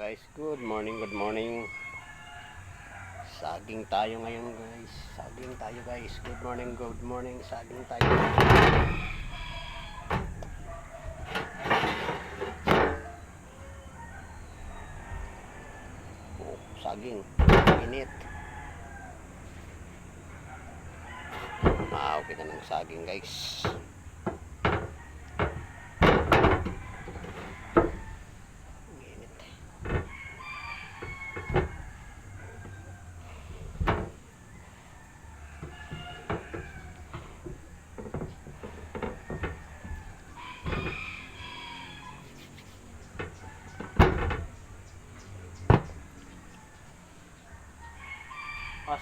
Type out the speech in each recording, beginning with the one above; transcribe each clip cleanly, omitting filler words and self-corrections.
guys, good morning, good morning. Saging tayo ngayon guys. Saging tayo guys. Good morning, good morning. Saging tayo. Oh, saging. Init. Maaw kita ng saging guys.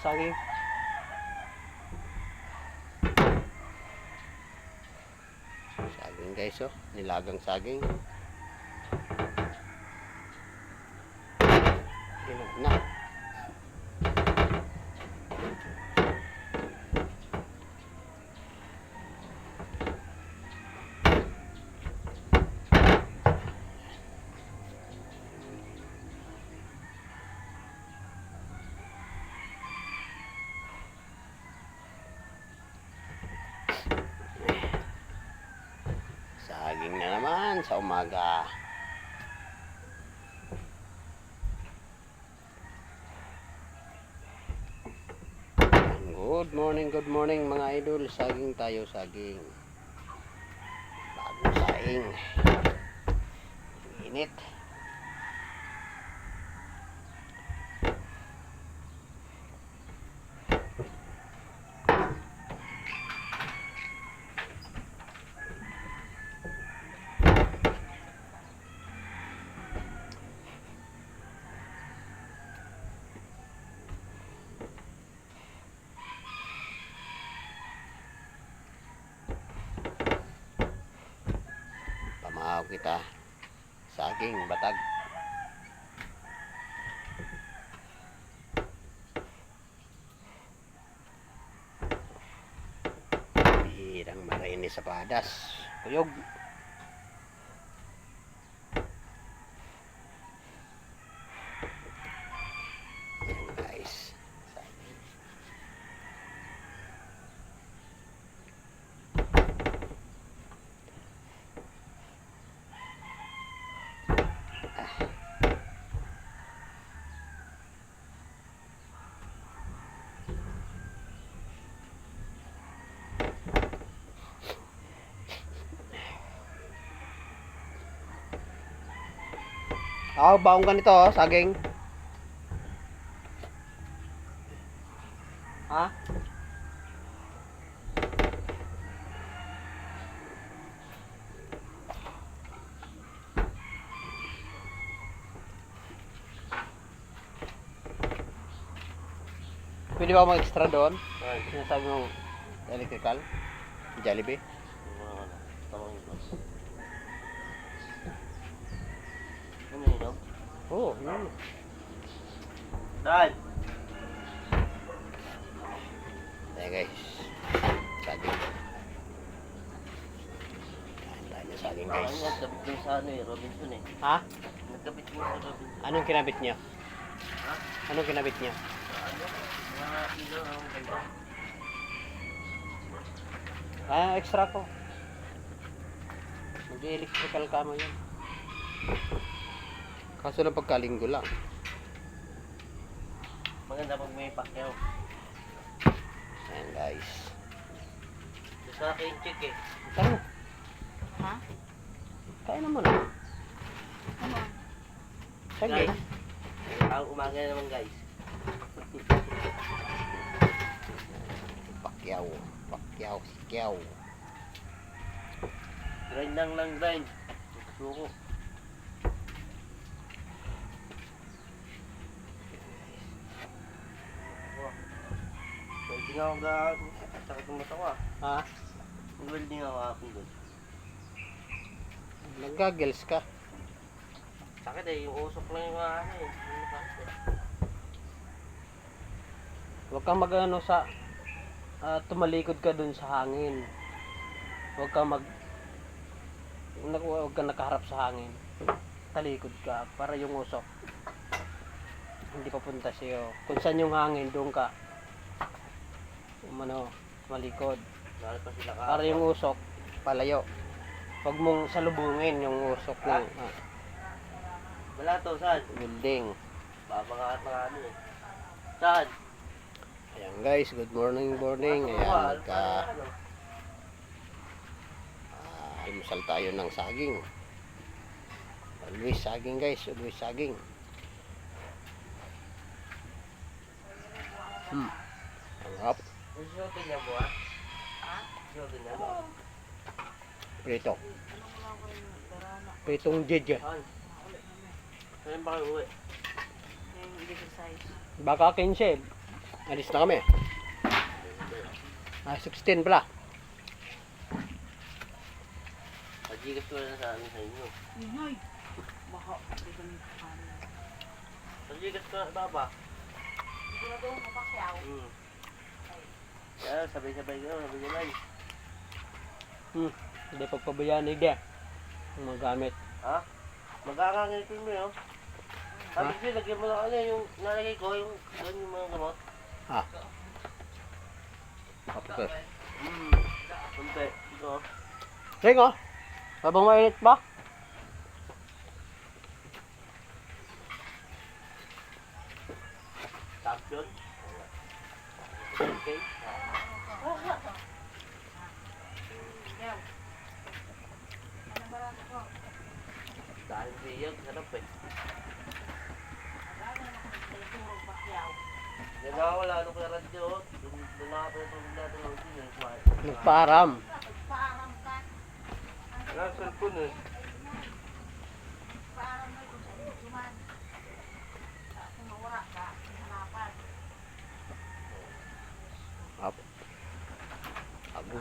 Saging. Saging guys, oh. Nilagang saging. Hinog na. Saging na naman sa umaga. Good morning mga idol. Saging tayo, saging. Bagong saing. Init. Pamahaw kita. Saging, batag. Hirang marinis sa padas. Kuyog. Ayan guys. Baong ganito, oh, saging. Ha? Pwede ba mag-extra doon? Sinasabi mong electrical? Jollibee? Oh, yun. Dad! Ayan guys. Saging. Ayan tayo saging guys. Nagkabit mo sa Robinson eh. Ha? Nagkabit mo sa Robinson. Anong kinabit niya? Ha? Anong kinabit niya? Ano? Mga ilo ang ganda. Extra ko. Mag-electrical ka mo yun. Kaso lang pagkalinggo lang. Maganda pag may pakyaw. Ayan guys. Sa akin chick eh. Tara. Ha? Kaya naman ah. Ano? Saging. Ang umaga naman guys. Pakyaw. Pakyaw. Sikyaw. Grind lang grind. Suko. Welding ako sakit ng mata ko ah. Ha? Welding ako ako doon. Nag-goggles ka. Sakit eh, yung usok lang yung ano eh. Yung sakit eh. Huwag kang mag-ano sa tumalikod ka dun sa hangin. Huwag kang nakaharap sa hangin. talikod ka para yung usok hindi papunta sa'yo. Kung saan yung hangin, doon ka malikod. Lalo pa sila ka. Para yung usok, palayo. Huwag mong salubungin yung usok ng Wala to, saan? building. Babangat na ano eh. Saan? Ayan guys, good morning. Ayan, almusal tayo ng saging. Always saging guys, always saging. Ang harap. Susutin niya mo ah. Susutin niya mo. Prito. Pritong jeje. Saan? Saan ba kayo uwi? Yung exercise. Baka 15. Alis na kami. 16 pala. Pajigas ko na sa sa inyo. Inoy. Baka, hindi ko nito. Pajigas ko na baba. Sigurado, mapakyaw. Kaya sabay-sabay ko, sabay-sabay. Hindi pagpabayaan ni Dia. Ang magamit. Ha? Magkakangilitin mo yun. Sabi ko, lagyan mo na ano yung nalagay ko, yung mga gamot. Okay. Kunti. Ito. Ring oh. Habang mainit ba? Champion. Okay. Dahil siyang sarap eh. Yan na wala nung kaya radyo. Doon na ako itong natulog din eh. Nagpaaram. Wala ang cellphone eh. Up. Abo.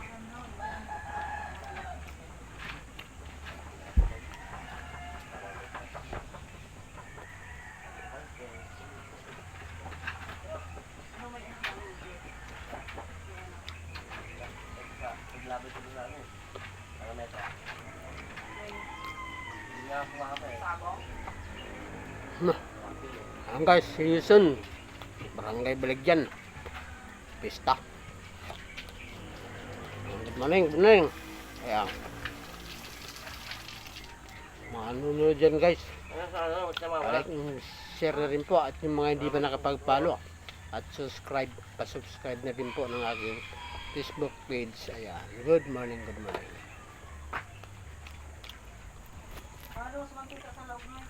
Paglabay ko doon lang eh. Ang meta. Hindi nga ako makapa eh. Ayan guys, see you soon. Barangay Baligyan. Pista. Good morning. Ayan. Manunod dyan guys. Ano sa ano? Magsama mo? Like, share na rin po at yung mga hindi pa nakapag-follow at subscribe, pa-subscribe na din po ng aking Facebook page. Ayan. Good morning. Ano, sumangkita sa loob mo?